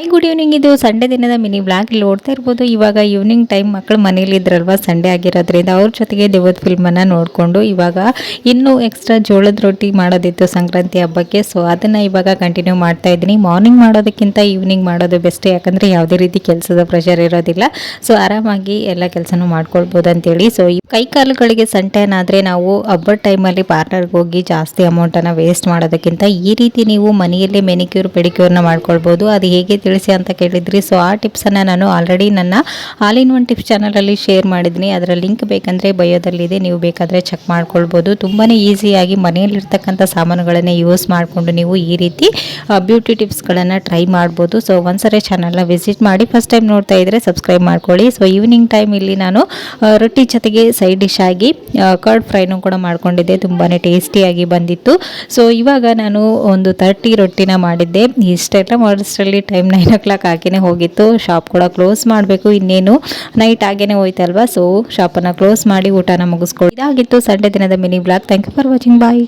Hi good evening. ಇದು Sunday ದಿನದ mini blog. ಇಲ್ಲಿ ನೋಡ್ತಾ ಇರ್ಬೋದು, ಇವಾಗ ಈವ್ನಿಂಗ್ ಟೈಮ್ ಮಕ್ಕಳು ಮನೇಲಿ ಇದ್ರಲ್ವಾ, ಸಂಡೇ ಆಗಿರೋದ್ರಿಂದ ಅವ್ರ ಜೊತೆಗೆ ದೇವದ ಫಿಲ್ಮನ್ನು ನೋಡಿಕೊಂಡು ಇವಾಗ ಇನ್ನೂ ಎಕ್ಸ್ಟ್ರಾ ಜೋಳದ ರೊಟ್ಟಿ ಮಾಡೋದಿತ್ತು ಸಂಕ್ರಾಂತಿ ಹಬ್ಬಕ್ಕೆ. ಸೊ ಅದನ್ನು ಇವಾಗ ಕಂಟಿನ್ಯೂ ಮಾಡ್ತಾ ಇದ್ದೀನಿ. ಮಾರ್ನಿಂಗ್ ಮಾಡೋದಕ್ಕಿಂತ ಈವ್ನಿಂಗ್ ಮಾಡೋದು ಬೆಸ್ಟ್, ಯಾಕಂದರೆ ಯಾವುದೇ ರೀತಿ ಕೆಲಸದ ಪ್ರೆಷರ್ ಇರೋದಿಲ್ಲ. ಸೊ ಆರಾಮಾಗಿ ಎಲ್ಲ ಕೆಲಸನೂ ಮಾಡ್ಕೊಳ್ಬೋದು ಅಂತೇಳಿ. ಸೊ ಈ ಕೈ ಕಾಲುಗಳಿಗೆ ಸಂಟೆನಾದರೆ ನಾವು ಹಬ್ಬದ ಟೈಮಲ್ಲಿ ಪಾರ್ಲರ್ಗೆ ಹೋಗಿ ಜಾಸ್ತಿ ಅಮೌಂಟನ್ನು ವೇಸ್ಟ್ ಮಾಡೋದಕ್ಕಿಂತ ಈ ರೀತಿ ನೀವು ಮನೆಯಲ್ಲೇ ಮೆನಿಕ್ಯೂರ್ ಪೆಡಿಕ್ಯೂರ್ನ ಮಾಡ್ಕೊಳ್ಬೋದು. ಅದು ಹೇಗೆ ತಿಳಿಸಿ ಅಂತ ಕೇಳಿದ್ರಿ. ಸೊ ಆ ಟಿಪ್ಸನ್ನು ನಾನು ಆಲ್ರೆಡಿ ನನ್ನ ಆಲ್ ಇನ್ ಒನ್ ಟಿಪ್ಸ್ ಚಾನಲಲ್ಲಿ ಶೇರ್ ಮಾಡಿದ್ದೀನಿ. ಅದರ ಲಿಂಕ್ ಬೇಕಂದರೆ ಬಯೋದಲ್ಲಿದೆ, ನೀವು ಬೇಕಾದರೆ ಚೆಕ್ ಮಾಡ್ಕೊಳ್ಬೋದು. ತುಂಬಾ ಈಸಿಯಾಗಿ ಮನೆಯಲ್ಲಿರ್ತಕ್ಕಂಥ ಸಾಮಾನುಗಳನ್ನೇ ಯೂಸ್ ಮಾಡಿಕೊಂಡು ನೀವು ಈ ರೀತಿ ಬ್ಯೂಟಿ ಟಿಪ್ಸ್ಗಳನ್ನು ಟ್ರೈ ಮಾಡ್ಬೋದು. ಸೊ ಒಂದ್ಸರಿ ಚಾನಲ್ನ ವಿಸಿಟ್ ಮಾಡಿ. ಫಸ್ಟ್ ಟೈಮ್ ನೋಡ್ತಾ ಇದ್ದರೆ ಸಬ್ಸ್ಕ್ರೈಬ್ ಮಾಡ್ಕೊಳ್ಳಿ. ಸೊ ಈವ್ನಿಂಗ್ ಟೈಮ್ ಇಲ್ಲಿ ನಾನು ರೊಟ್ಟಿ ಜೊತೆಗೆ ಸೈಡ್ ಡಿಶ್ ಆಗಿ ಕರ್ಡ್ ಫ್ರೈನೂ ಕೂಡ ಮಾಡ್ಕೊಂಡಿದ್ದೆ. ತುಂಬಾ ಟೇಸ್ಟಿಯಾಗಿ ಬಂದಿತ್ತು. ಸೊ ಇವಾಗ ನಾನು ಒಂದು 30 ರೊಟ್ಟಿನ ಮಾಡಿದ್ದೆ. ಇಷ್ಟೆಲ್ಲ ಮಾಡೋಷ್ಟರಲ್ಲಿ ಟೈಮ್ 9 o'clock ಆಗಿನೇ ಹೋಗಿತ್ತು. ಶಾಪ್ ಕೂಡ ಕ್ಲೋಸ್ ಮಾಡಬೇಕು, ಇನ್ನೇನು ನೈಟ್ ಆಗೇನೆ ಹೋಯ್ತಲ್ವಾ. ಸೊ ಶಾಪನ್ನು ಕ್ಲೋಸ್ ಮಾಡಿ ಊಟನ ಮುಗಿಸ್ಕೊಳ್ಳಿ. ಇದಾಗಿತ್ತು ಸಂಡೇ ದಿನದ mini blog. Thank you for watching. Bye.